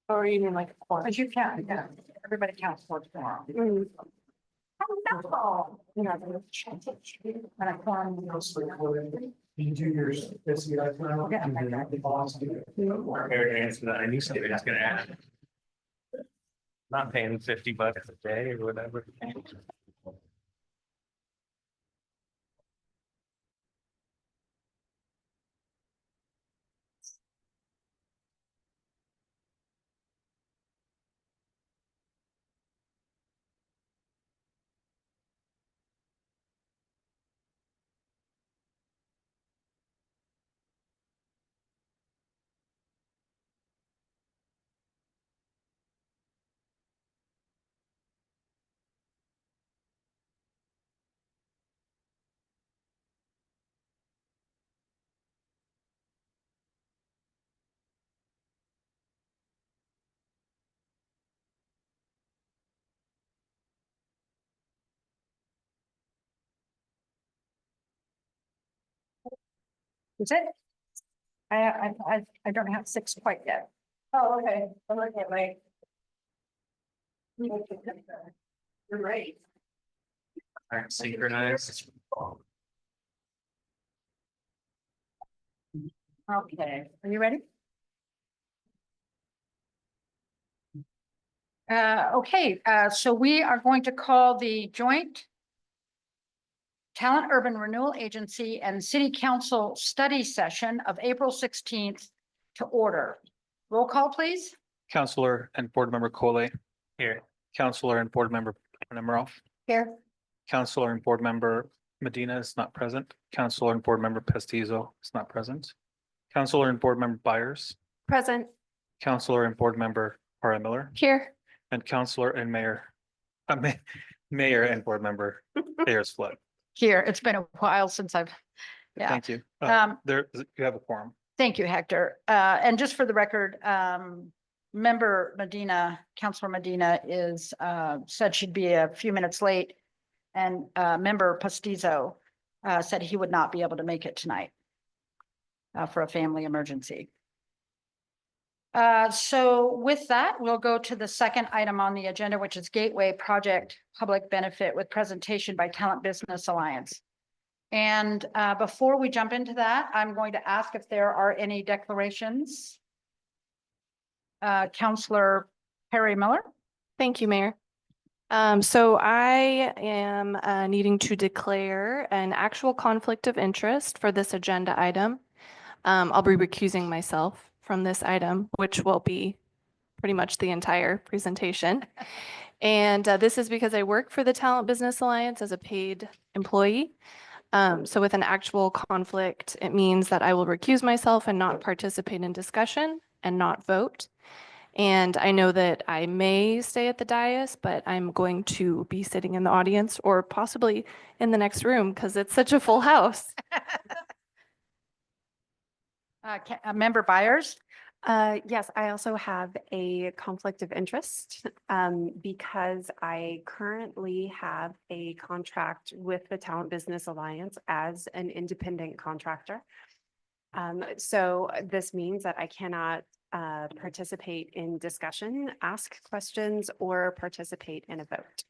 Or even like, because you count, yeah, everybody counts for tomorrow. You know, when I form. You do your SEI now. Yeah. Answer that. I knew somebody was gonna ask. Not paying $50 a day or whatever. Is it? I don't have 6 quite yet. Oh, okay. I'm looking at my. You're right. Aren't synchronized. Okay, are you ready? Okay, so we are going to call the joint Talent Urban Renewal Agency and City Council study session of April 16th to order. Roll call, please. Counselor and Board Member Coley, Here. Counselor and Board Member Nemiroff, Here. Counselor and Board Member Medina is not present. Counselor and Board Member Pestizo is not present. Counselor and Board Member Byers, Present. Counselor and Board Member Para Miller, Here. and Counselor and Mayor and Board Member Ayers Flood. Here, it's been a while since I've, yeah. Thank you. There, you have a quorum. Thank you, Hector. And just for the record, member Medina, Counselor Medina is, said she'd be a few minutes late. And, member Pestizo, said he would not be able to make it tonight, for a family emergency. So with that, we'll go to the second item on the agenda, which is Gateway Project Public Benefit with presentation by Talent Business Alliance. And before we jump into that, I'm going to ask if there are any declarations. Counselor Perry Miller. Thank you, Mayor. So I am needing to declare an actual conflict of interest for this agenda item. I'll be recusing myself from this item, which will be pretty much the entire presentation. And this is because I work for the Talent Business Alliance as a paid employee. So with an actual conflict, it means that I will recuse myself and not participate in discussion and not vote. And I know that I may stay at the dais, but I'm going to be sitting in the audience or possibly in the next room because it's such a full house. Member Byers. Yes, I also have a conflict of interest because I currently have a contract with the Talent Business Alliance as an independent contractor. So this means that I cannot participate in discussion, ask questions, or participate in a vote.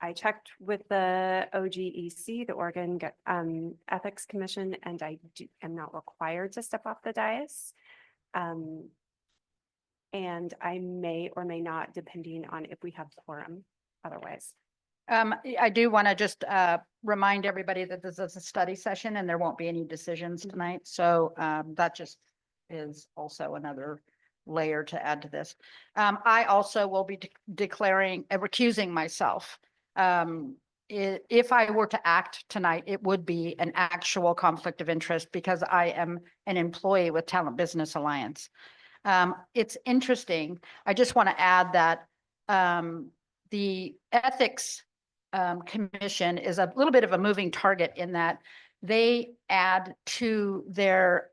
I checked with the OGEC, the Oregon Ethics Commission, and I am not required to step off the dais. And I may or may not, depending on if we have quorum otherwise. I do want to just remind everybody that this is a study session and there won't be any decisions tonight. So that just is also another layer to add to this. I also will be declaring, recusing myself. If I were to act tonight, it would be an actual conflict of interest because I am an employee with Talent Business Alliance. It's interesting. I just want to add that the Ethics Commission is a little bit of a moving target in that they add to their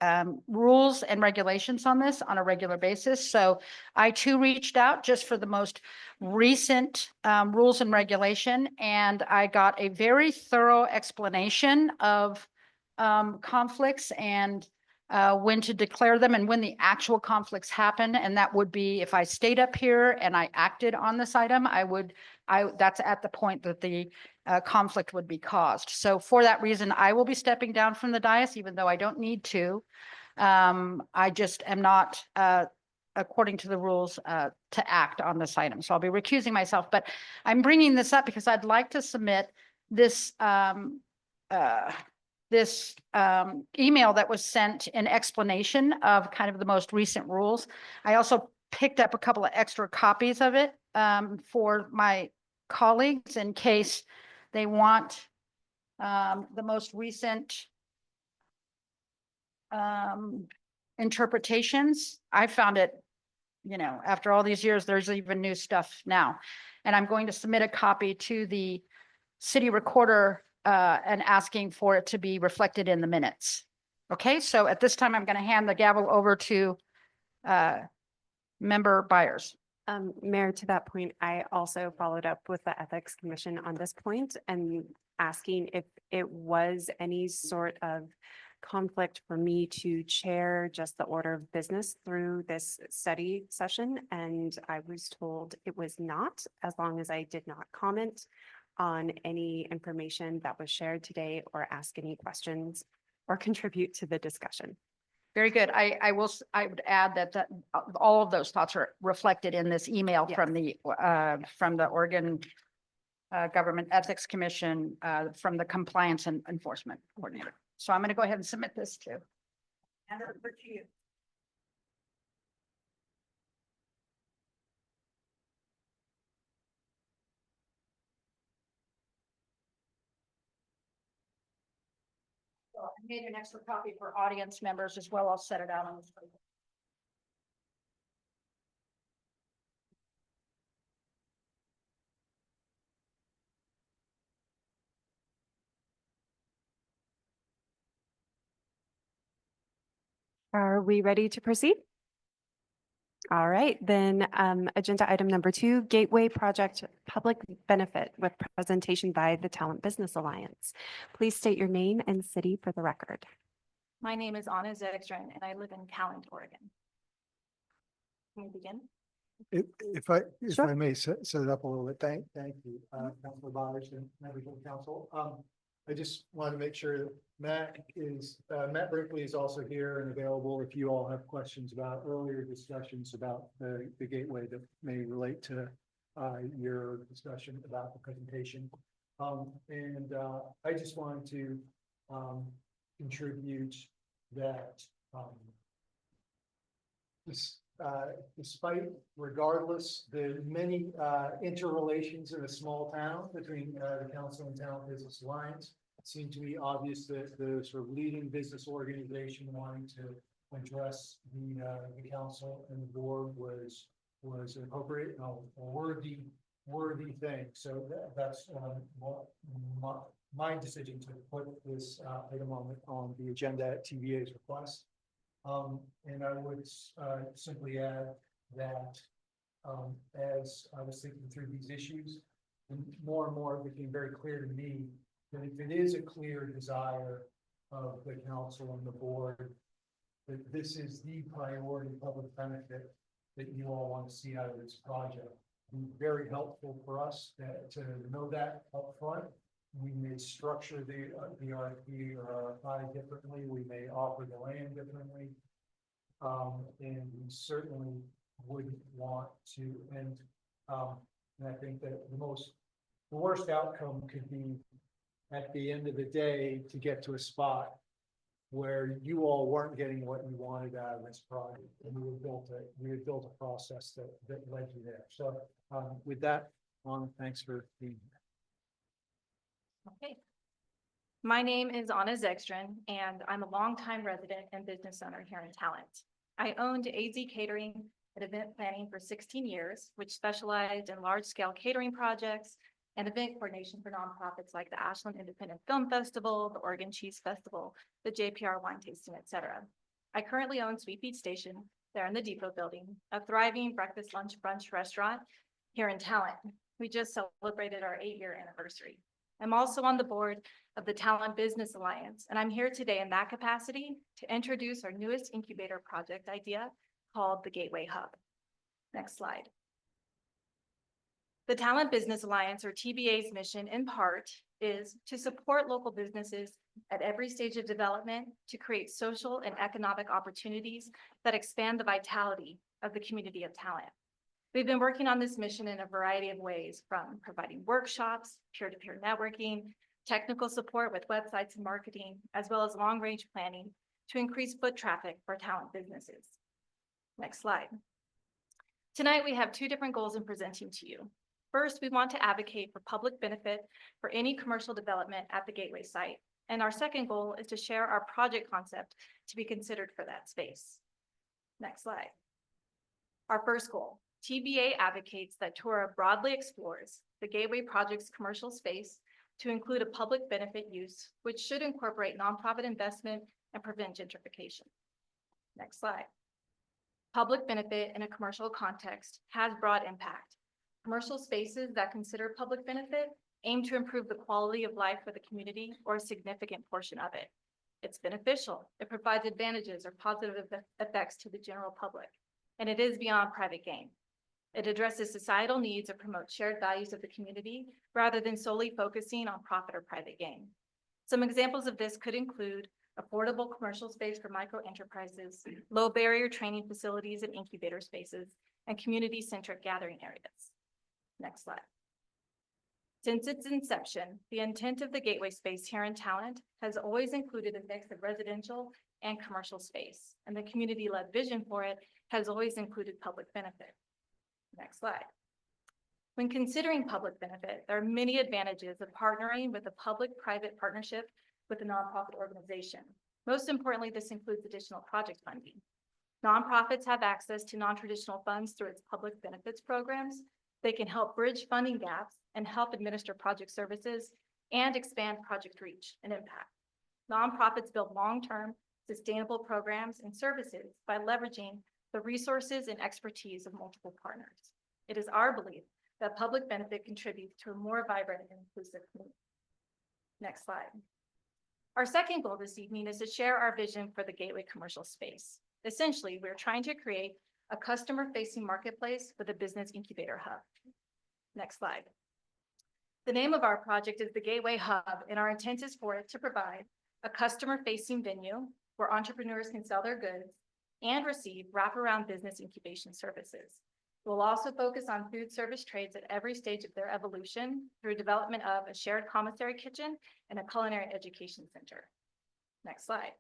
rules and regulations on this on a regular basis. So I too reached out just for the most recent rules and regulation, and I got a very thorough explanation of conflicts and when to declare them and when the actual conflicts happen. And that would be if I stayed up here and I acted on this item, that's at the point that the conflict would be caused. So for that reason, I will be stepping down from the dais, even though I don't need to. I just am not, according to the rules, to act on this item. So I'll be recusing myself, but I'm bringing this up because I'd like to submit this, email that was sent in explanation of kind of the most recent rules. I also picked up a couple of extra copies of it, for my colleagues in case they want, the most recent, interpretations. I found it, after all these years, there's even new stuff now. And I'm going to submit a copy to the city recorder, and asking for it to be reflected in the minutes. Okay, so at this time, I'm going to hand the gavel over to Member Byers. Mayor, to that point, I also followed up with the Ethics Commission on this point and asking if it was any sort of conflict for me to chair just the order of business through this study session. And I was told it was not, as long as I did not comment on any information that was shared today or ask any questions or contribute to the discussion. Very good. I would add that all of those thoughts are reflected in this email Yes. from the Oregon Government Ethics Commission, from the Compliance and Enforcement Coordinator. So I'm going to go ahead and submit this too. And over to you. So I made an extra copy for audience members as well. I'll set it out on the screen. Are we ready to proceed? All right, then agenda item number 2, Gateway Project Public Benefit with presentation by the Talent Business Alliance. Please state your name and city for the record. My name is Anna Zegstrom and I live in Calland, Oregon. Can we begin? If Sure. I may set it up a little bit, thank you, Councilor Byers and members of the council. I just want to make sure that Matt Brinkley is also here and available if you all have questions about earlier discussions about the gateway that may relate to your discussion about the presentation. I just wanted to contribute that despite, regardless, the many interrelations in a small town between the council and Talent Business Alliance, it seemed to me obvious that the sort of leading business organization wanting to address the council and the board was appropriate and a worthy thing. So that's my decision to put this item on the agenda at TVA's request. And I would simply add that as I was thinking through these issues, more and more it became very clear to me that if it is a clear desire of the council and the board, that this is the priority public benefit that you all want to see out of this project. It'd be very helpful for us to know that up front. We may structure the RFP or RFI differently. We may offer the land differently. And we certainly wouldn't want to, and I think that the worst outcome could be at the end of the day to get to a spot where you all weren't getting what you wanted out of this project. And we had built a process that led you there. So with that, Anna, thanks for being here. Okay. My name is Anna Zegstrom and I'm a longtime resident and business owner here in Talent. I owned AZ Catering and event planning for 16 years, which specialized in large-scale catering projects and event coordination for nonprofits like the Ashland Independent Film Festival, the Oregon Cheese Festival, the JPR Wine Tasting, etc. I currently own Sweet Beach Station there in the Depot Building, a thriving breakfast, lunch, brunch restaurant here in Talent. We just celebrated our 8-year anniversary. I'm also on the board of the Talent Business Alliance, and I'm here today in that capacity to introduce our newest incubator project idea called the Gateway Hub. Next slide. The Talent Business Alliance, or TBA's mission in part is to support local businesses at every stage of development to create social and economic opportunities that expand the vitality of the community of talent. We've been working on this mission in a variety of ways, from providing workshops, peer-to-peer networking, technical support with websites and marketing, as well as long-range planning to increase foot traffic for talent businesses. Next slide. Tonight, we have two different goals in presenting to you. First, we want to advocate for public benefit for any commercial development at the Gateway site. And our second goal is to share our project concept to be considered for that space. Next slide. Our first goal, TBA advocates that Tura broadly explores the Gateway project's commercial space to include a public benefit use, which should incorporate nonprofit investment and prevent gentrification. Next slide. Public benefit in a commercial context has broad impact. Commercial spaces that consider public benefit aim to improve the quality of life for the community or a significant portion of it. It's beneficial. It provides advantages or positive effects to the general public, and it is beyond private gain. It addresses societal needs or promotes shared values of the community rather than solely focusing on profit or private gain. Some examples of this could include affordable commercial space for micro enterprises, low barrier training facilities and incubator spaces, and community-centric gathering areas. Next slide. Since its inception, the intent of the Gateway space here in Talent has always included a mix of residential and commercial space, and the community-led vision for it has always included public benefit. Next slide. When considering public benefit, there are many advantages of partnering with a public-private partnership with a nonprofit organization. Most importantly, this includes additional project funding. Nonprofits have access to non-traditional funds through its public benefits programs. They can help bridge funding gaps and help administer project services and expand project reach and impact. Nonprofits build long-term sustainable programs and services by leveraging the resources and expertise of multiple partners. It is our belief that public benefit contributes to a more vibrant and inclusive community. Next slide. Our second goal this evening is to share our vision for the Gateway commercial space. Essentially, we're trying to create a customer-facing marketplace with a business incubator hub. Next slide. The name of our project is the Gateway Hub, and our intent is for it to provide a customer-facing venue where entrepreneurs can sell their goods and receive wraparound business incubation services. We'll also focus on food service trades at every stage of their evolution through development of a shared commissary kitchen and a culinary education center. Next slide.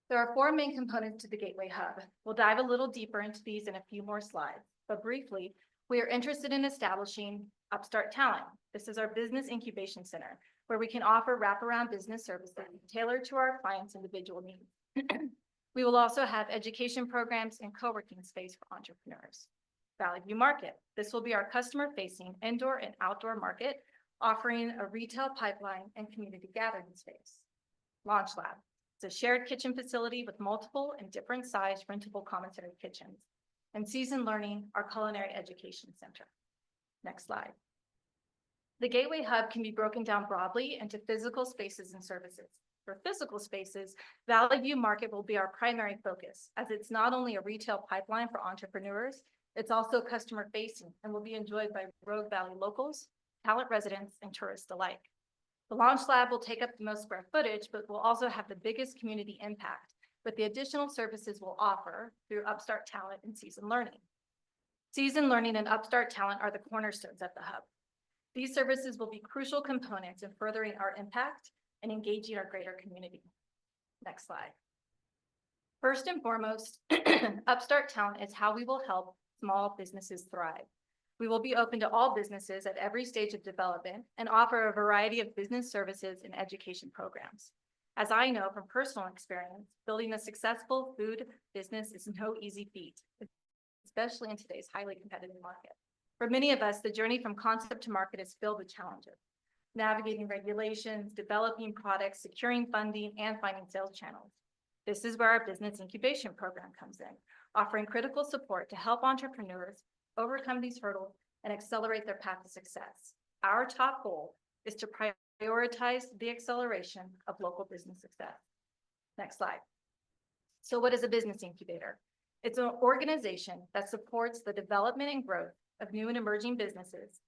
There are four main components to the Gateway Hub. We'll dive a little deeper into these in a few more slides, but briefly, we are interested in establishing Upstart Talent. This is our business incubation center, where we can offer wraparound business services tailored to our clients' individual needs. We will also have education programs and co-working space for entrepreneurs. Valley View Market. This will be our customer-facing indoor and outdoor market, offering a retail pipeline and community gathering space. Launch Lab. It's a shared kitchen facility with multiple and different sized rentable commissary kitchens. And Seasoned Learning, our culinary education center. Next slide. The Gateway Hub can be broken down broadly into physical spaces and services. For physical spaces, Valley View Market will be our primary focus, as it's not only a retail pipeline for entrepreneurs, it's also customer facing and will be enjoyed by Rogue Valley locals, talent residents, and tourists alike. The Launch Lab will take up the most square footage, but will also have the biggest community impact with the additional services we'll offer through Upstart Talent and Seasoned Learning. Seasoned Learning and Upstart Talent are the cornerstones at the Hub. These services will be crucial components in furthering our impact and engaging our greater community. Next slide. First and foremost, Upstart Talent is how we will help small businesses thrive. We will be open to all businesses at every stage of development and offer a variety of business services and education programs. As I know from personal experience, building a successful food business is no easy feat, especially in today's highly competitive market. For many of us, the journey from concept to market is filled with challenges. Navigating regulations, developing products, securing funding, and finding sales channels. This is where our business incubation program comes in, offering critical support to help entrepreneurs overcome these hurdles and accelerate their path to success. Our top goal is to prioritize the acceleration of local business success. Next slide. So what is a business incubator? It's an organization that supports the development and growth of new and emerging businesses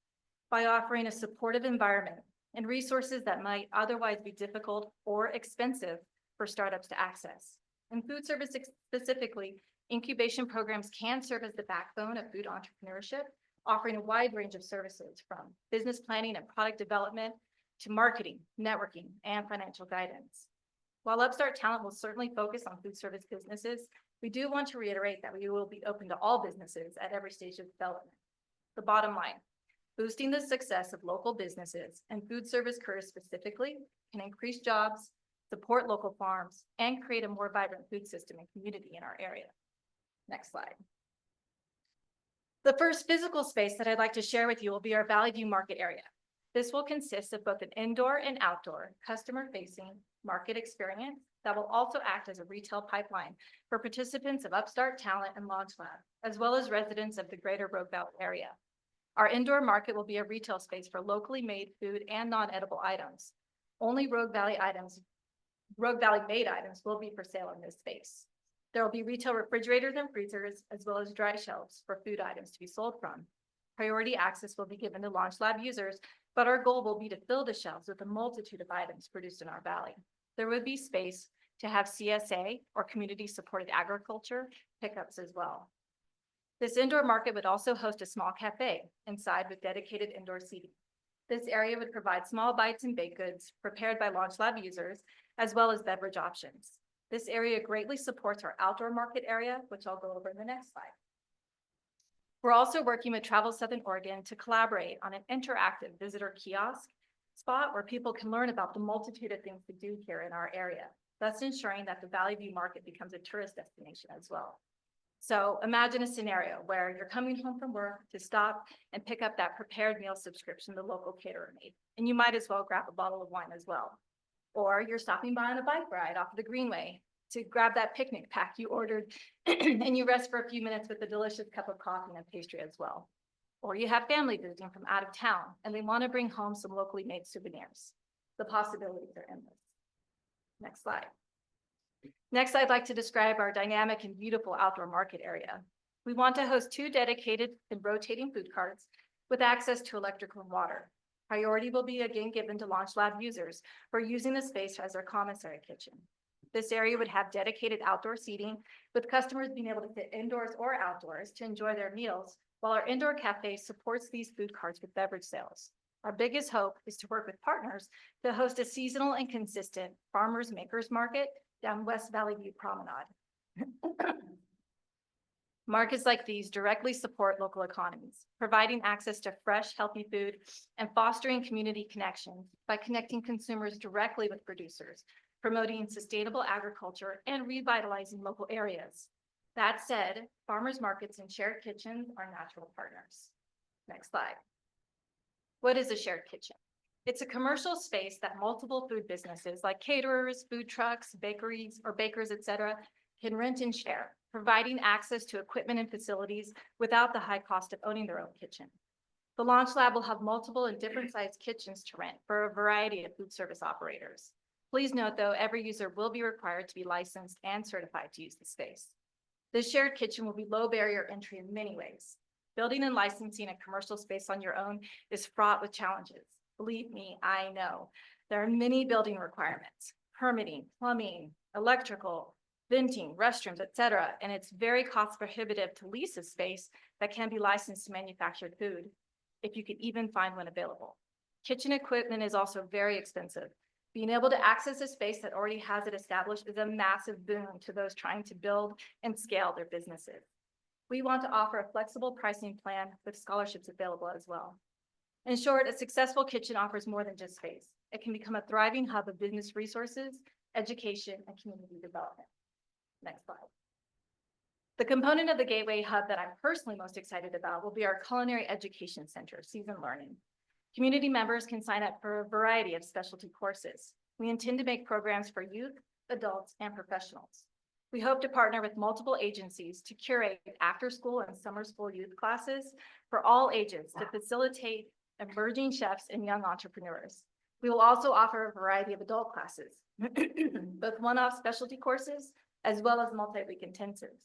by offering a supportive environment and resources that might otherwise be difficult or expensive for startups to access. In food service specifically, incubation programs can serve as the backbone of food entrepreneurship, offering a wide range of services from business planning and product development to marketing, networking, and financial guidance. While Upstart Talent will certainly focus on food service businesses, we do want to reiterate that we will be open to all businesses at every stage of development. The bottom line, boosting the success of local businesses and food service careers specifically can increase jobs, support local farms, and create a more vibrant food system and community in our area. Next slide. The first physical space that I'd like to share with you will be our Valley View Market area. This will consist of both an indoor and outdoor customer-facing market experience that will also act as a retail pipeline for participants of Upstart Talent and Launch Lab, as well as residents of the greater Rogue Valley area. Our indoor market will be a retail space for locally made food and non-edible items. Only Rogue Valley made items will be for sale in this space. There will be retail refrigerators and freezers, as well as dry shelves for food items to be sold from. Priority access will be given to Launch Lab users, but our goal will be to fill the shelves with a multitude of items produced in our valley. There would be space to have CSA or community supported agriculture pickups as well. This indoor market would also host a small cafe inside with dedicated indoor seating. This area would provide small bites and baked goods prepared by Launch Lab users, as well as beverage options. This area greatly supports our outdoor market area, which I'll go over in the next slide. We're also working with Travel Southern Oregon to collaborate on an interactive visitor kiosk spot where people can learn about the multitude of things to do here in our area, thus ensuring that the Valley View Market becomes a tourist destination as well. So imagine a scenario where you're coming home from work to stop and pick up that prepared meal subscription the local caterer made, and you might as well grab a bottle of wine as well. Or you're stopping by on a bike ride off of the Greenway to grab that picnic pack you ordered and you rest for a few minutes with a delicious cup of coffee and pastry as well. Or you have family visiting from out of town and they want to bring home some locally made souvenirs. The possibilities are endless. Next slide. Next, I'd like to describe our dynamic and beautiful outdoor market area. We want to host 2 dedicated and rotating food carts with access to electrical and water. Priority will be again given to Launch Lab users for using the space as their commissary kitchen. This area would have dedicated outdoor seating with customers being able to sit indoors or outdoors to enjoy their meals, while our indoor cafe supports these food carts with beverage sales. Our biggest hope is to work with partners to host a seasonal and consistent farmers makers market down West Valley View Promenade. Markets like these directly support local economies, providing access to fresh, healthy food and fostering community connections by connecting consumers directly with producers, promoting sustainable agriculture and revitalizing local areas. That said, farmers markets and shared kitchens are natural partners. Next slide. What is a shared kitchen? It's a commercial space that multiple food businesses like caterers, food trucks, bakeries, or bakers, etc., can rent and share, providing access to equipment and facilities without the high cost of owning their own kitchen. The Launch Lab will have multiple and different sized kitchens to rent for a variety of food service operators. Please note, though, every user will be required to be licensed and certified to use the space. This shared kitchen will be low barrier entry in many ways. Building and licensing a commercial space on your own is fraught with challenges. Believe me, I know. There are many building requirements, permitting, plumbing, electrical, venting, restrooms, etc. And it's very cost prohibitive to lease a space that can be licensed to manufacture food, if you could even find one available. Kitchen equipment is also very expensive. Being able to access a space that already has it established is a massive boon to those trying to build and scale their businesses. We want to offer a flexible pricing plan with scholarships available as well. In short, a successful kitchen offers more than just space. It can become a thriving hub of business resources, education, and community development. Next slide. The component of the Gateway Hub that I'm personally most excited about will be our Culinary Education Center, Season Learning. Community members can sign up for a variety of specialty courses. We intend to make programs for youth, adults, and professionals. We hope to partner with multiple agencies to curate after-school and summer school youth classes for all ages to facilitate emerging chefs and young entrepreneurs. We will also offer a variety of adult classes, both one-off specialty courses as well as multi-week intensives.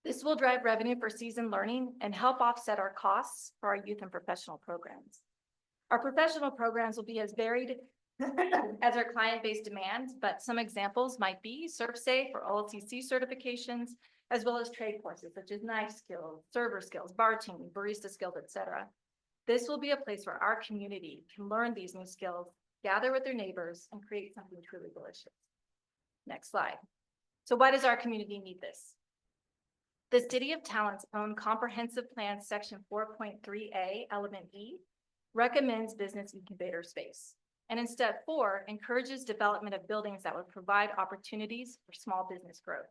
This will drive revenue for seasoned learning and help offset our costs for our youth and professional programs. Our professional programs will be as varied as our client-based demands, but some examples might be ServSafe or OLCC certifications, as well as trade courses such as knife skills, server skills, bartending, barista skills, etc. This will be a place where our community can learn these new skills, gather with their neighbors, and create something truly delicious. Next slide. So why does our community need this? The City of Talent's own comprehensive plan, section 4.3A, element E, recommends business incubator space. And in step 4, encourages development of buildings that would provide opportunities for small business growth.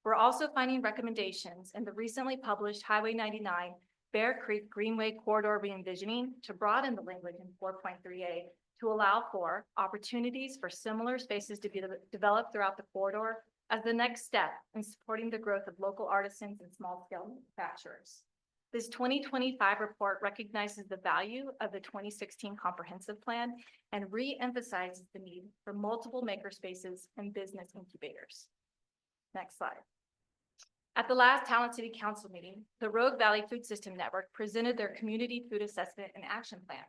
We're also finding recommendations in the recently published Highway 99 Bear Creek Greenway Corridor re-envisioning to broaden the language in 4.3A to allow for opportunities for similar spaces to be developed throughout the corridor as the next step in supporting the growth of local artisans and small-scale manufacturers. This 2025 report recognizes the value of the 2016 comprehensive plan and re-emphasizes the need for multiple makerspaces and business incubators. Next slide. At the last Talent City Council meeting, the Rogue Valley Food System Network presented their Community Food Assessment and Action Plan.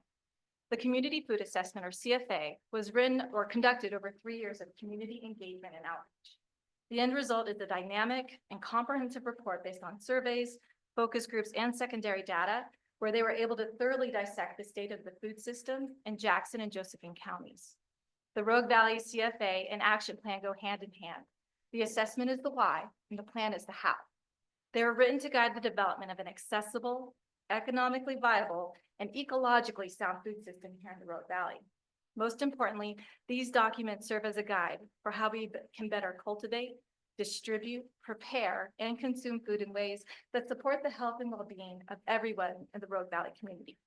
The Community Food Assessment, or CFA, was written or conducted over 3 years of community engagement and outreach. The end result is a dynamic and comprehensive report based on surveys, focus groups, and secondary data, where they were able to thoroughly dissect the state of the food system in Jackson and Josephine counties. The Rogue Valley CFA and Action Plan go hand in hand. The assessment is the why, and the plan is the how. They are written to guide the development of an accessible, economically viable, and ecologically sound food system here in the Rogue Valley. Most importantly, these documents serve as a guide for how we can better cultivate, distribute, prepare, and consume food in ways that support the health and well-being of everyone in the Rogue Valley community.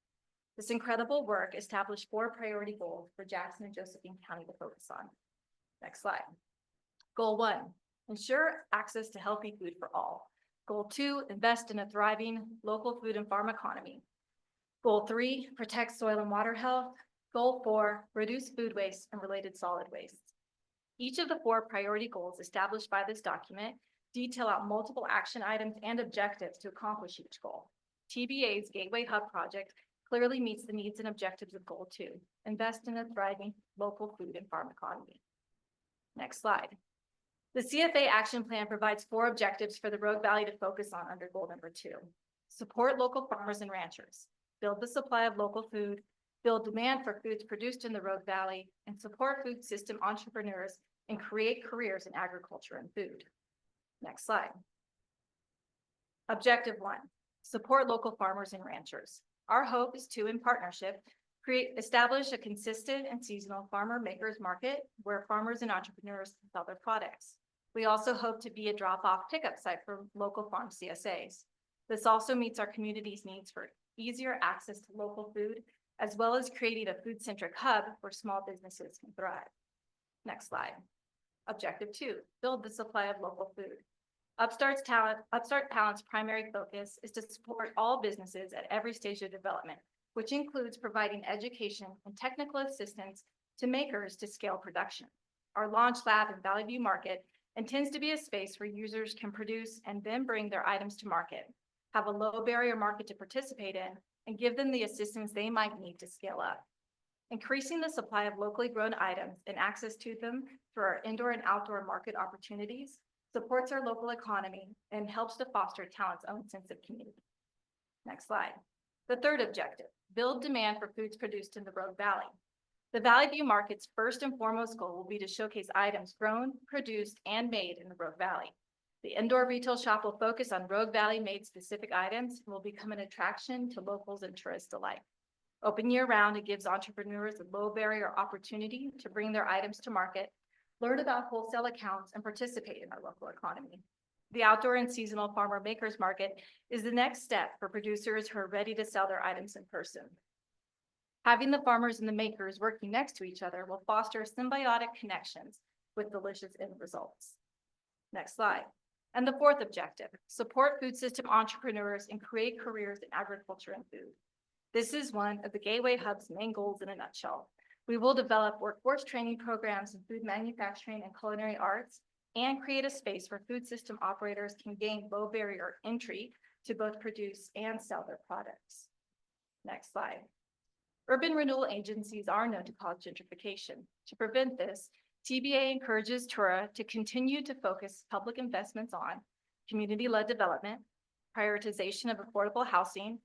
This incredible work established 4 priority goals for Jackson and Josephine County to focus on. Next slide. Goal 1, ensure access to healthy food for all. Goal 2, invest in a thriving local food and farm economy. Goal 3, protect soil and water health. Goal 4, reduce food waste and related solid waste. Each of the 4 priority goals established by this document detail out multiple action items and objectives to accomplish each goal. TBA's Gateway Hub project clearly meets the needs and objectives of Goal 2, invest in a thriving local food and farm economy. Next slide. The CFA Action Plan provides 4 objectives for the Rogue Valley to focus on under goal number 2. Support local farmers and ranchers, build the supply of local food, build demand for foods produced in the Rogue Valley, and support food system entrepreneurs and create careers in agriculture and food. Next slide. Objective 1, support local farmers and ranchers. Our hope is to, in partnership, establish a consistent and seasonal farmer makers market where farmers and entrepreneurs can sell their products. We also hope to be a drop-off pickup site for local farm CSAs. This also meets our community's needs for easier access to local food, as well as creating a food-centric hub where small businesses can thrive. Next slide. Objective 2, build the supply of local food. Upstart Talent's primary focus is to support all businesses at every stage of development, which includes providing education and technical assistance to makers to scale production. Our launch lab in Valley View Market intends to be a space where users can produce and then bring their items to market, have a low barrier market to participate in, and give them the assistance they might need to scale up. Increasing the supply of locally grown items and access to them through our indoor and outdoor market opportunities supports our local economy and helps to foster talent's own sense of community. Next slide. The third objective, build demand for foods produced in the Rogue Valley. The Valley View Market's first and foremost goal will be to showcase items grown, produced, and made in the Rogue Valley. The indoor retail shop will focus on Rogue Valley made specific items and will become an attraction to locals and tourists alike. Open year-round, it gives entrepreneurs a low barrier opportunity to bring their items to market, learn about wholesale accounts, and participate in our local economy. The outdoor and seasonal farmer makers market is the next step for producers who are ready to sell their items in person. Having the farmers and the makers working next to each other will foster symbiotic connections with delicious end results. Next slide. And the fourth objective, support food system entrepreneurs and create careers in agriculture and food. This is one of the Gateway Hub's main goals in a nutshell. We will develop workforce training programs in food manufacturing and culinary arts and create a space where food system operators can gain low barrier entry to both produce and sell their products. Next slide. Urban renewal agencies are known to cause gentrification. To prevent this, TBA encourages Tura to continue to focus public investments on community-led development, prioritization of affordable housing,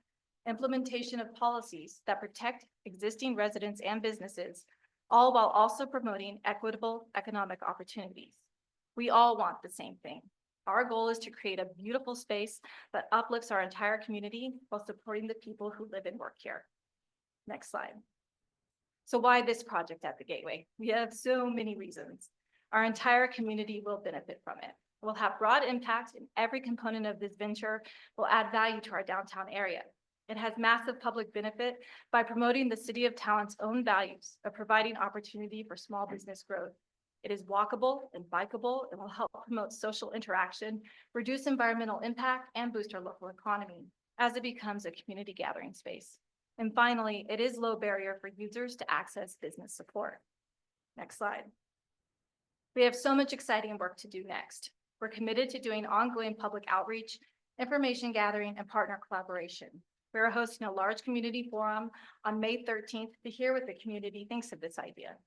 implementation of policies that protect existing residents and businesses, all while also promoting equitable economic opportunities. We all want the same thing. Our goal is to create a beautiful space that uplifts our entire community while supporting the people who live and work here. Next slide. So why this project at the Gateway? We have so many reasons. Our entire community will benefit from it. We'll have broad impact, and every component of this venture will add value to our downtown area. It has massive public benefit by promoting the City of Talent's own values of providing opportunity for small business growth. It is walkable and bikeable and will help promote social interaction, reduce environmental impact, and boost our local economy as it becomes a community gathering space. And finally, it is low barrier for users to access business support. Next slide. We have so much exciting work to do next. We're committed to doing ongoing public outreach, information gathering, and partner collaboration. We are hosting a large community forum on May 13th to hear what the community thinks of this idea.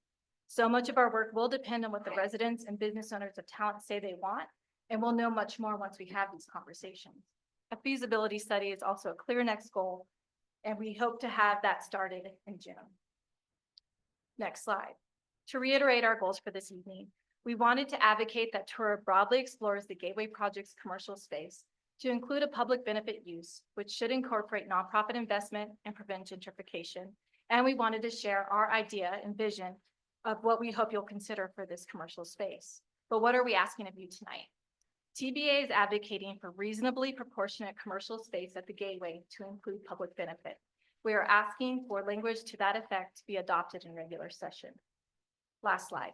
So much of our work will depend on what the residents and business owners of Talent say they want, and we'll know much more once we have these conversations. A feasibility study is also a clear next goal, and we hope to have that started in June. Next slide. To reiterate our goals for this evening, we wanted to advocate that Tura broadly explores the Gateway Project's commercial space to include a public benefit use, which should incorporate nonprofit investment and prevent gentrification. And we wanted to share our idea and vision of what we hope you'll consider for this commercial space. But what are we asking of you tonight? TBA is advocating for reasonably proportionate commercial space at the Gateway to include public benefit. We are asking for language to that effect to be adopted in regular session. Last slide.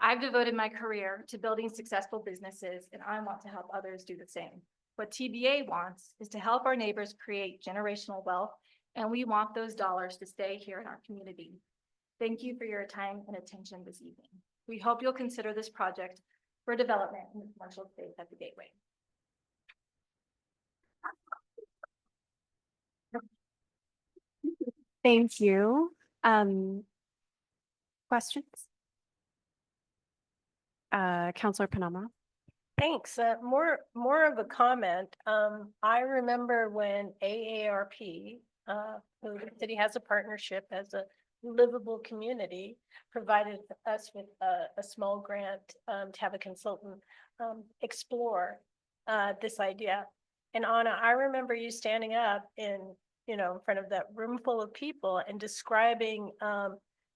I've devoted my career to building successful businesses, and I want to help others do the same. What TBA wants is to help our neighbors create generational wealth, and we want those dollars to stay here in our community. Thank you for your time and attention this evening. We hope you'll consider this project for development in the commercial space at the Gateway. Thank you. Questions? Counselor Panama. Thanks. More of a comment. I remember when AARP, who the city has a partnership as a livable community, provided us with a small grant to have a consultant explore this idea. And Anna, I remember you standing up in front of that room full of people and describing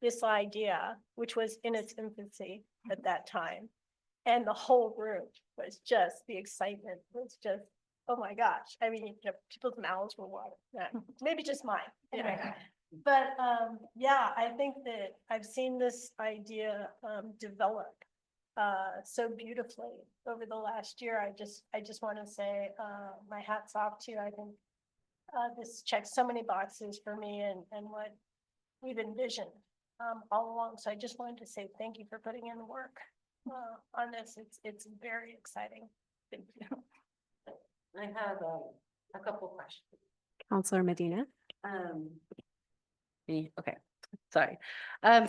this idea, which was in its infancy at that time. And the whole room was just, the excitement was just, oh my gosh. I mean, people's mouths were watering. Maybe just mine. Anyway. But yeah, I think that I've seen this idea develop so beautifully over the last year. I just want to say my hat's off to you. I think this checks so many boxes for me and what we've envisioned all along. So I just wanted to say thank you for putting in the work on this. It's very exciting. Thank you. I have a couple questions. Counselor Medina. Okay, sorry.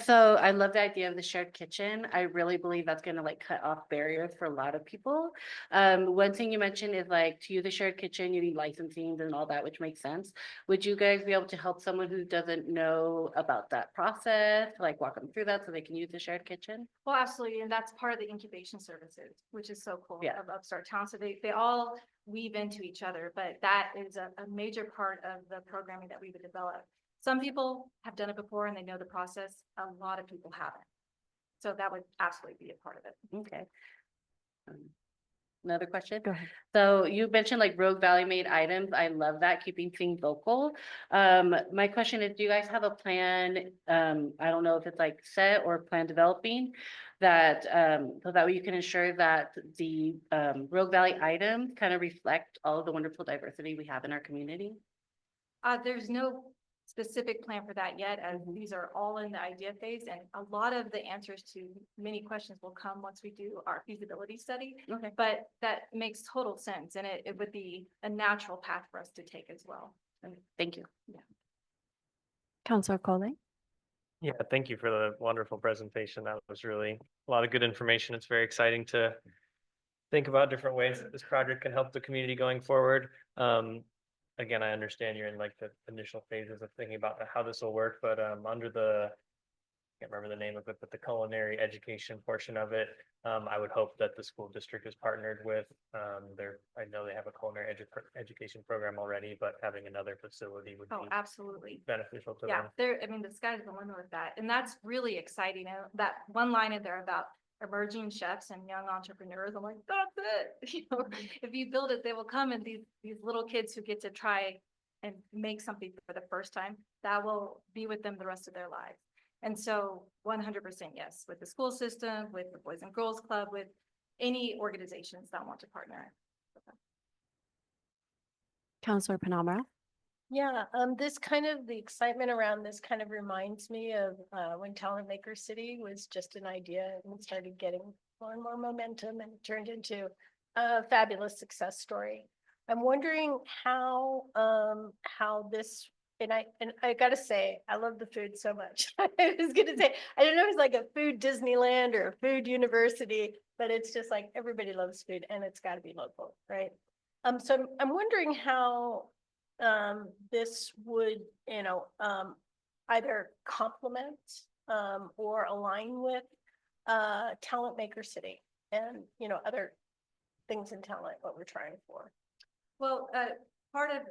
So I love the idea of the shared kitchen. I really believe that's gonna cut off barriers for a lot of people. One thing you mentioned is to use a shared kitchen, you need licensing and all that, which makes sense. Would you guys be able to help someone who doesn't know about that process, walk them through that so they can use the shared kitchen? Well, absolutely. And that's part of the incubation services, which is so cool Yeah. of Upstart Town. So they all weave into each other, but that is a major part of the programming that we would develop. Some people have done it before and they know the process. A lot of people haven't. So that would absolutely be a part of it. Okay. Another question? Go ahead. So you mentioned Rogue Valley made items. I love that, keeping things local. My question is, do you guys have a plan? I don't know if it's set or plan developing that, so that way you can ensure that the Rogue Valley items kind of reflect all of the wonderful diversity we have in our community? There's no specific plan for that yet, as these are all in the idea phase, and a lot of the answers to many questions will come once we do our feasibility study. Okay. But that makes total sense, and it would be a natural path for us to take as well. Thank you. Counselor Coley. Yeah, thank you for the wonderful presentation. That was really a lot of good information. It's very exciting to think about different ways that this project can help the community going forward. Again, I understand you're in like the initial phases of thinking about how this will work, but under the, I can't remember the name of it, but the culinary education portion of it, I would hope that the school district is partnered with I know they have a culinary education program already, but having another facility would Oh, be absolutely. beneficial to Yeah, them. there, I mean, the sky's the limit with that, and that's really exciting. That one line in there about emerging chefs and young entrepreneurs, I'm like, that's it. You know, if you build it, they will come, and these little kids who get to try and make something for the first time, that will be with them the rest of their lives. And so 100% yes, with the school system, with the Boys and Girls Club, with any organizations that want to partner. Counselor Penamara. Yeah, this kind of, the excitement around this kind of reminds me of when Talent Maker City was just an idea and started getting more and more momentum and turned into a fabulous success story. I'm wondering how this, and I gotta say, I love the food so much. I was gonna say, I don't know if it's like a food Disneyland or a food university, but it's just like everybody loves food and it's gotta be local, right? So I'm wondering how this would, either complement or align with Talent Maker City and, other things in talent, what we're trying for. Well, part of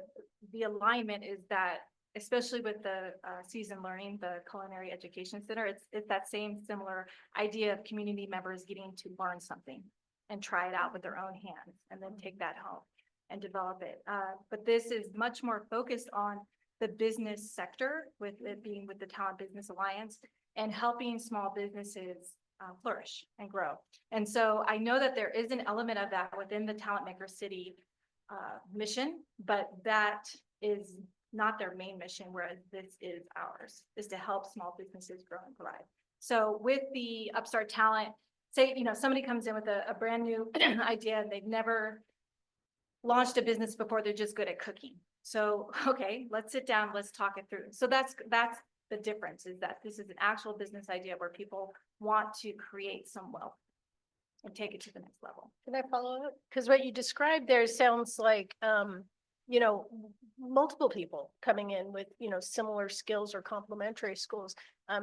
the alignment is that, especially with the Seasoned Learning, the Culinary Education Center, it's that same similar idea of community members getting to learn something and try it out with their own hands and then take that home and develop it. But this is much more focused on the business sector, with it being with the Talent Business Alliance and helping small businesses flourish and grow. And so I know that there is an element of that within the Talent Maker City mission, but that is not their main mission, whereas this is ours, is to help small businesses grow and thrive. So with the Upstart Talent, say, somebody comes in with a brand new idea, and they've never launched a business before, they're just good at cooking. So, okay, let's sit down, let's talk it through. So that's the difference, is that this is an actual business idea where people want to create some wealth and take it to the next level. Can I follow up? Because what you described there sounds like, multiple people coming in with, similar skills or complementary skills.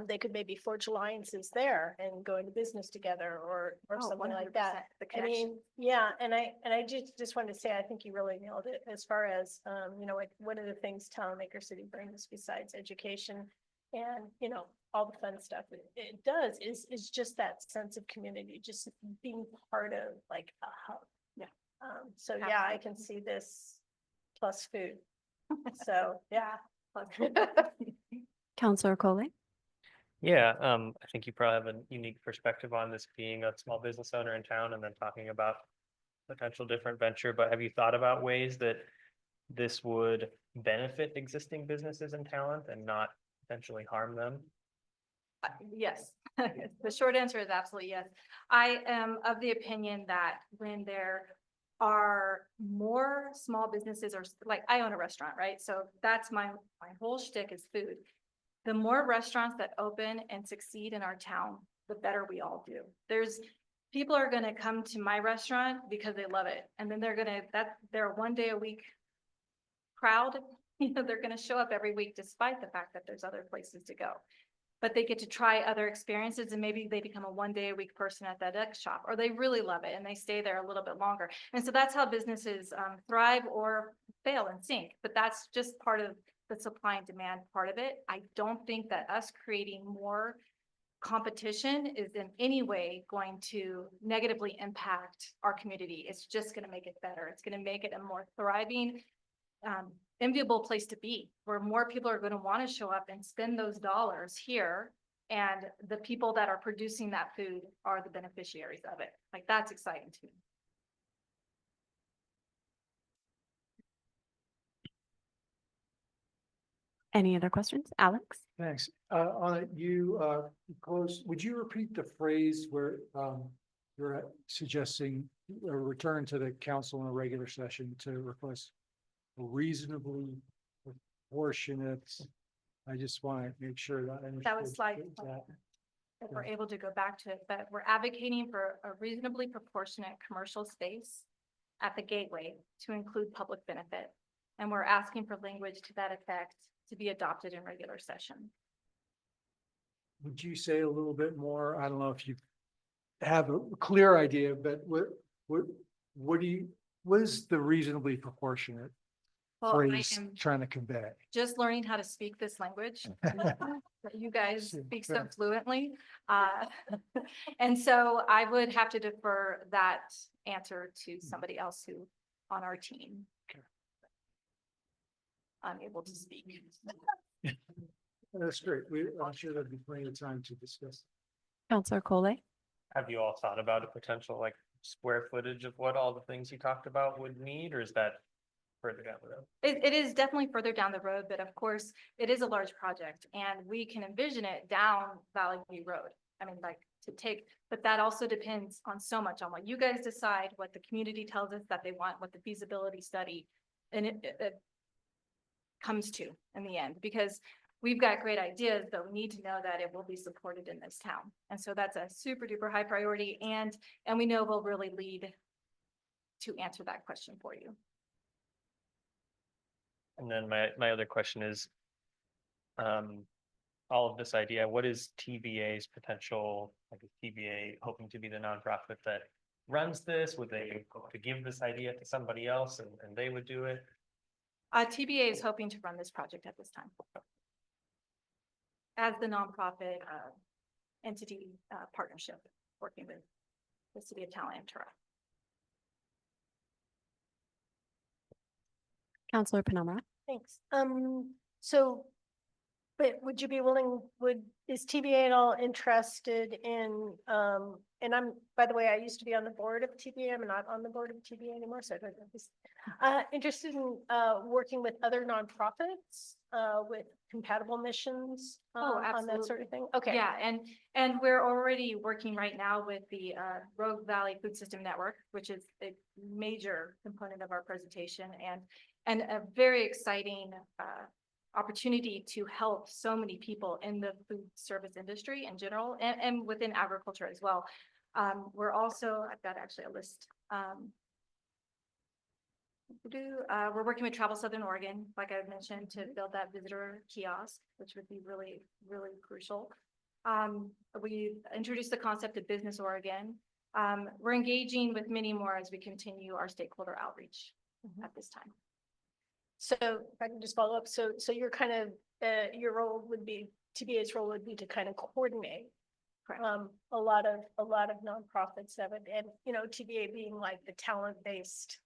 They could maybe forge alliances there and go into business together or Oh, something like 100%, that. the I connection. mean, yeah, and I just wanted to say, I think you really nailed it as far as, like one of the things Talent Maker City brings besides education and, all the fun stuff it does is just that sense of community, just being part of like a hub. Yeah. So yeah, I can see this plus food. So, yeah. Counselor Coley. Yeah, I think you probably have a unique perspective on this, being a small business owner in town and then talking about potential different venture, but have you thought about ways that this would benefit existing businesses and talent and not potentially harm them? Yes, the short answer is absolutely yes. I am of the opinion that when there are more small businesses, or like I own a restaurant, right? So that's my whole shtick is food. The more restaurants that open and succeed in our town, the better we all do. People are gonna come to my restaurant because they love it. And then they're a 1 day a week crowd. They're gonna show up every week despite the fact that there's other places to go. But they get to try other experiences, and maybe they become a 1 day a week person at that X shop, or they really love it and they stay there a little bit longer. And so that's how businesses thrive or fail and sink. But that's just part of the supply and demand part of it. I don't think that us creating more competition is in any way going to negatively impact our community. It's just going to make it better. It's going to make it a more thriving, enviable place to be, where more people are going to want to show up and spend those dollars here. And the people that are producing that food are the beneficiaries of it. Like, that's exciting to me. Any other questions? Alex? Thanks. On it, would you repeat the phrase where, you're suggesting a return to the council in a regular session to request a reasonably proportionate? I just want to make sure that I understood. That was slide that. if we're able to go back to it, but we're advocating for a reasonably proportionate commercial space at the gateway to include public benefit. And we're asking for language to that effect to be adopted in regular session. Would you say a little bit more? I don't know if you have a clear idea, but what is the reasonably proportionate Well, I phrase am trying to convey? just learning how to speak this language that you guys Sure, speak so sure. fluently. And so I would have to defer that answer to somebody else who on our team. Okay. I'm able to speak. That's great. I'm sure there'll be plenty of time to discuss. Counselor Collet? Have you all thought about a potential like square footage of what all the things you talked about would need, or is that further down the road? It is definitely further down the road, but of course, it is a large project and we can envision it down Valley View Road. I mean, like to take, but that also depends on so much on what you guys decide, what the community tells us that they want, what the feasibility study and it comes to in the end, because we've got great ideas, but we need to know that it will be supported in this town. And so that's a super duper high priority and we know will really lead to answer that question for you. And then my other question is, all of this idea, what is TBA's potential, like is TBA hoping to be the nonprofit that runs this? Would they hope to give this idea to somebody else and they would do it? TBA is hoping to run this project at this time. As the nonprofit entity partnership, working with the city of Tallahassee. Counselor Penamara? Thanks. So, but would you be willing, is TBA at all interested in, and by the way, I used to be on the board of TBA. I'm not on the board of TBA anymore, so I don't know this. Interested in, working with other nonprofits, with compatible missions, Oh, on that sort absolutely. of thing? Okay. Yeah, and we're already working right now with the Rogue Valley Food System Network, which is a major component of our presentation and a very exciting opportunity to help so many people in the food service industry in general and within agriculture as well. We're also, I've got actually a list. We're working with Travel Southern Oregon, like I mentioned, to build that visitor kiosk, which would be really, really crucial. We introduced the concept of Business Oregon. We're engaging with many more as we continue our stakeholder outreach at this time. So if I can just follow up, so you're kind of, your role would be, TBA's role would be to kind of coordinate. Correct. A lot of nonprofits that would, and, TBA being like the talent-based,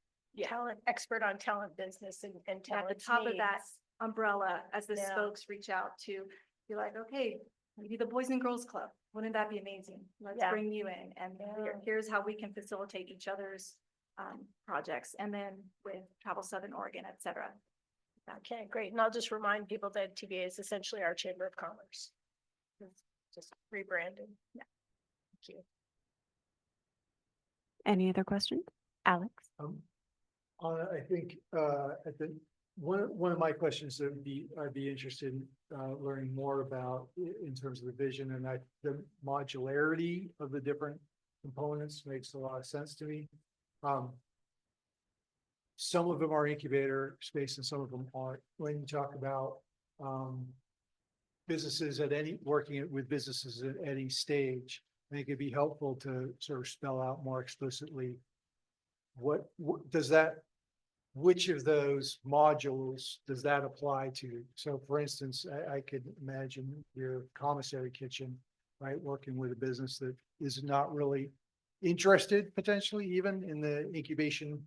talent expert on talent business and At the talent top of that needs. umbrella, as the Yeah. spokes reach out to be like, okay, maybe the Boys and Girls Club, wouldn't that be amazing? Let's Yeah. bring you in and Yeah. here's how we can facilitate each other's projects. And then with Travel Southern Oregon, et cetera. Okay, great. And I'll just remind people that TBA is essentially our Chamber of Commerce. It's just rebranded. Yeah. Thank you. Any other questions? Alex? I think, one of my questions that I'd be interested in, learning more about in terms of the vision and the modularity of the different components makes a lot of sense to me. Some of them are incubator space and some of them aren't. When you talk about, businesses working with businesses at any stage, I think it'd be helpful to sort of spell out more explicitly what does that, which of those modules does that apply to? So for instance, I could imagine your commissary kitchen, right? Working with a business that is not really interested potentially even in the incubation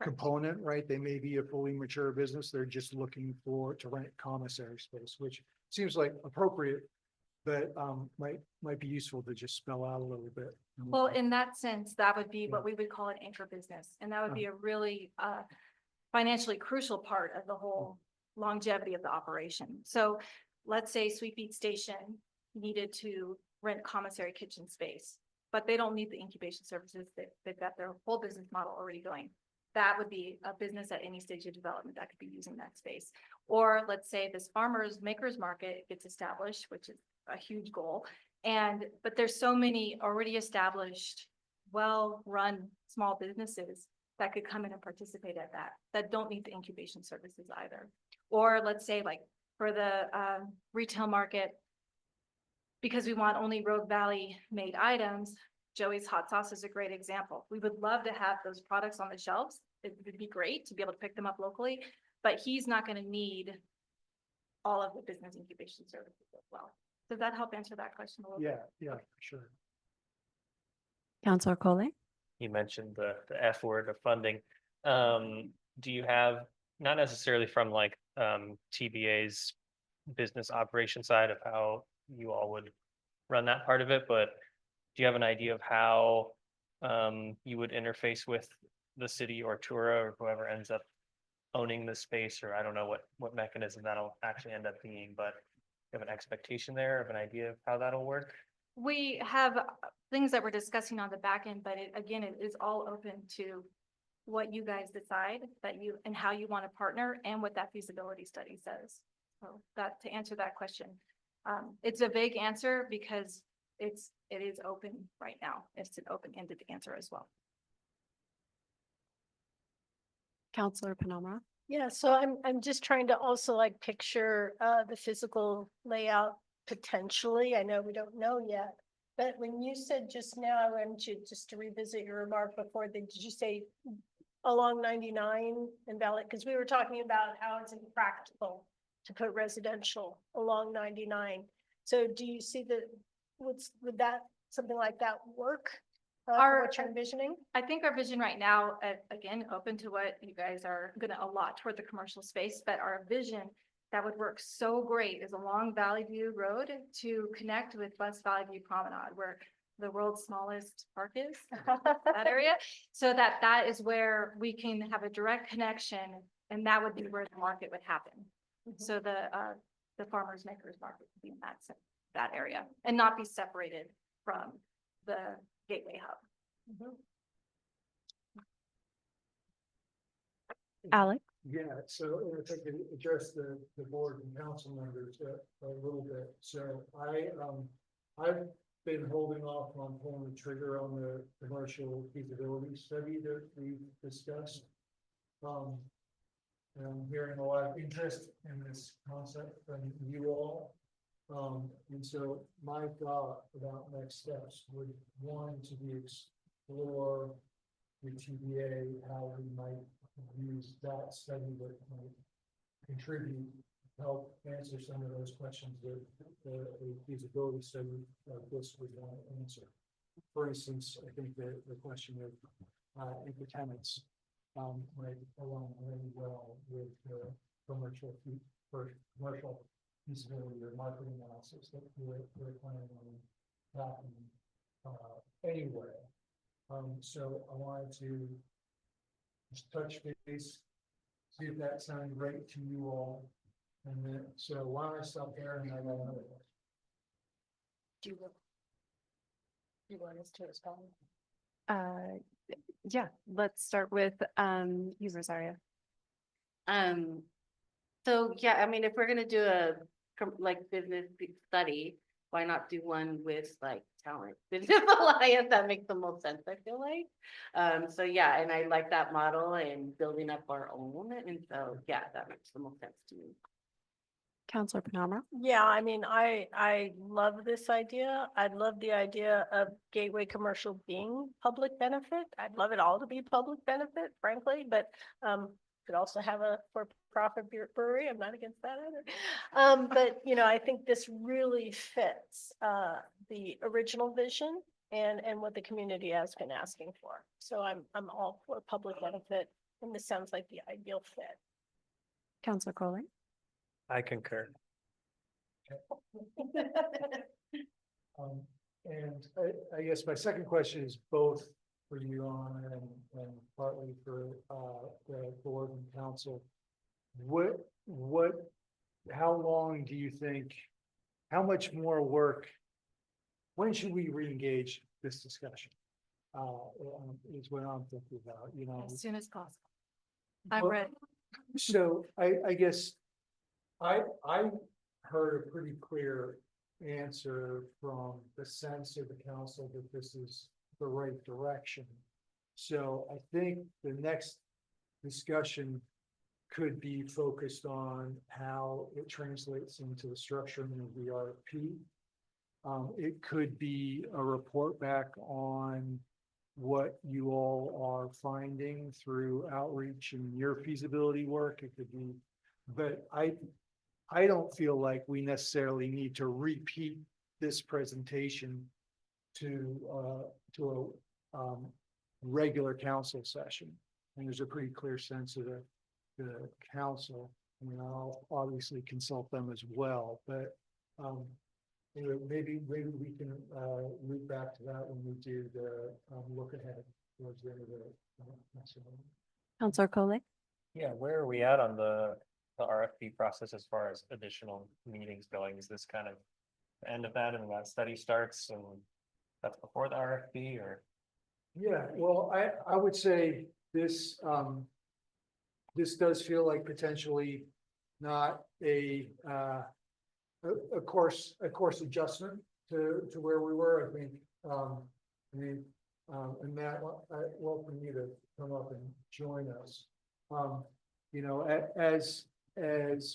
component, right? They may be a fully mature business. They're just looking to rent commissary space, which seems like appropriate, but might be useful to just spell out a little bit. Well, in that sense, that would be what we would call an anchor business. And that would be a really financially crucial part of the whole longevity of the operation. So let's say Sweet Beat Station needed to rent commissary kitchen space, but they don't need the incubation services. They've got their whole business model already going. That would be a business at any stage of development that could be using that space. Or let's say this farmers makers market gets established, which is a huge goal. But there's so many already established, well-run small businesses that could come in and participate at that don't need the incubation services either. Or let's say like for the retail market, because we want only Rogue Valley made items, Joey's Hot Sauce is a great example. We would love to have those products on the shelves. It would be great to be able to pick them up locally, but he's not going to need all of the business incubation services as well. Does that help answer that question a little bit? Yeah, for sure. Counselor Coley? You mentioned the F word of funding. Do you have, not necessarily from like TBA's business operation side of how you all would run that part of it, but do you have an idea of how you would interface with the city or Tura or whoever ends up owning the space, or I don't know what mechanism that'll actually end up being, but you have an expectation there of an idea of how that'll work? We have things that we're discussing on the back end, but it is all open to what you guys decide and how you want to partner and what that feasibility study says. So to answer that question, it's a vague answer because it is open right now. It's an open-ended answer as well. Counselor Penamara? Yeah, so I'm just trying to also like picture the physical layout potentially. I know we don't know yet. But when you said just now, I wanted you just to revisit your remark before, did you say along 99 and Valley? Because we were talking about how it's impractical to put residential along 99. So do you see would that, something like that work? What you're envisioning? I think our vision right now, again, open to what you guys are going to allot toward the commercial space, but our vision that would work so great is along Valley View Road to connect with West Valley View Promenade, where the world's smallest park is, that area. So that is where we can have a direct connection, and that would be where the market would happen. So the farmers makers market would be in that area and not be separated from the Gateway Hub. Alex? Yeah, so if I could address the board and council members a little bit. So I've been holding off on pulling the trigger on the commercial feasibility study that we've discussed. And I'm hearing a lot of interest in this concept from you all. And so my thought about next steps would one to be explore the TBA, how we might use that study that might contribute, help answer some of those questions that the feasibility study like this would want to answer. For instance, I think the question of anchor tenants might align really well with the commercial feasibility or marketing analysis that we're planning on happening anyway. So I wanted to just touch base, see if that sounded great to you all. And then, so why don't I stop there and I got another one. Do you want us to respond? Yeah, let's start with you, Rosario. So yeah, I mean, if we're gonna do a business study, why not do one with like talent business alliance? That makes the most sense, I feel like. So yeah, and I like that model and building up our own. And so, yeah, that makes the most sense to me. Counselor Penamara? Yeah, I mean, I love this idea. I'd love the idea of Gateway Commercial being public benefit. I'd love it all to be public benefit, frankly, but could also have a for-profit brewery. I'm not against that either. But you know, I think this really fits the original vision and what the community has been asking for. So I'm all for public benefit, and this sounds like the ideal fit. Counselor Coley? I concur. And I guess my second question is both for you on and partly for the board and council. how long do you think, how much more work? When should we reengage this discussion? Is what I'm thinking about, you know. As soon as possible. I'm Well, ready. So I guess I heard a pretty clear answer from the sense of the council that this is the right direction. So I think the next discussion could be focused on how it translates into the structuring of the RFP. It could be a report back on what you all are finding through outreach and your feasibility work. It could be, but I don't feel like we necessarily need to repeat this presentation to a regular council session. And there's a pretty clear sense of the council. I mean, I'll obviously consult them as well, but anyway, maybe we can loop back to that when we do the look ahead towards the end of the. Counselor Coley? Yeah, where are we at on the RFP process as far as additional meetings going? Is this kind of the end of that and that study starts and that's before the RFP or? Yeah, well, I would say this, this does feel like potentially not a course adjustment to where we were, I think. And Matt, I welcome you to come up and join us. You know, as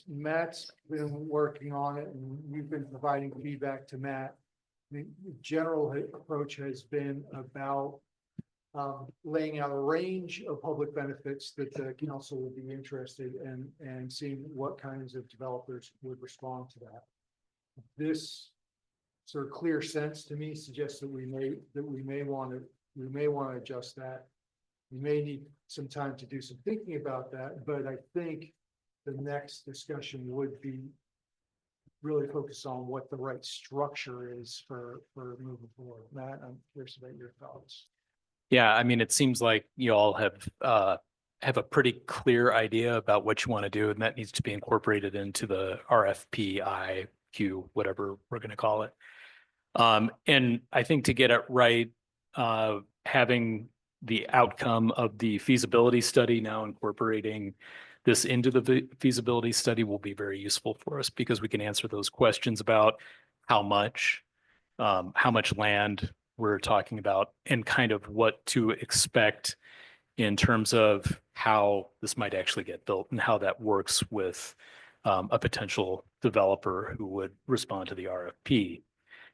Matt's been working on it and we've been providing feedback to Matt, the general approach has been about laying out a range of public benefits that the council would be interested in and seeing what kinds of developers would respond to that. This sort of clear sense to me suggests that we may want to adjust that. We may need some time to do some thinking about that, but I think the next discussion would be really focused on what the right structure is for moving forward. Matt, I'm curious about your thoughts. Yeah, I mean, it seems like you all have a pretty clear idea about what you want to do, and that needs to be incorporated into the RFP, IQ, whatever we're going to call it. And I think to get it right, having the outcome of the feasibility study now incorporating this into the feasibility study will be very useful for us because we can answer those questions about how much land we're talking about and kind of what to expect in terms of how this might actually get built and how that works with a potential developer who would respond to the RFP.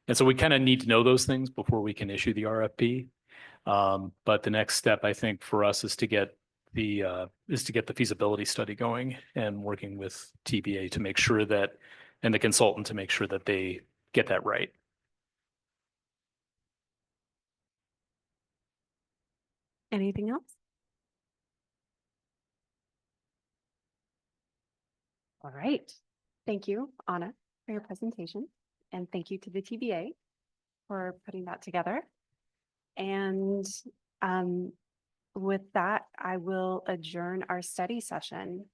And so we kind of need to know those things before we can issue the RFP. But the next step, I think, for us is to get the feasibility study going and working with TBA to make sure that, and the consultant to make sure that they get that right. Anything else? All right. Thank you, Anna, for your presentation. And thank you to the TBA for putting that together. And with that, I will adjourn our study session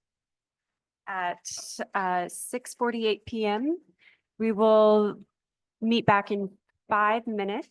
at 6:48 p.m. We will meet back in 5 minutes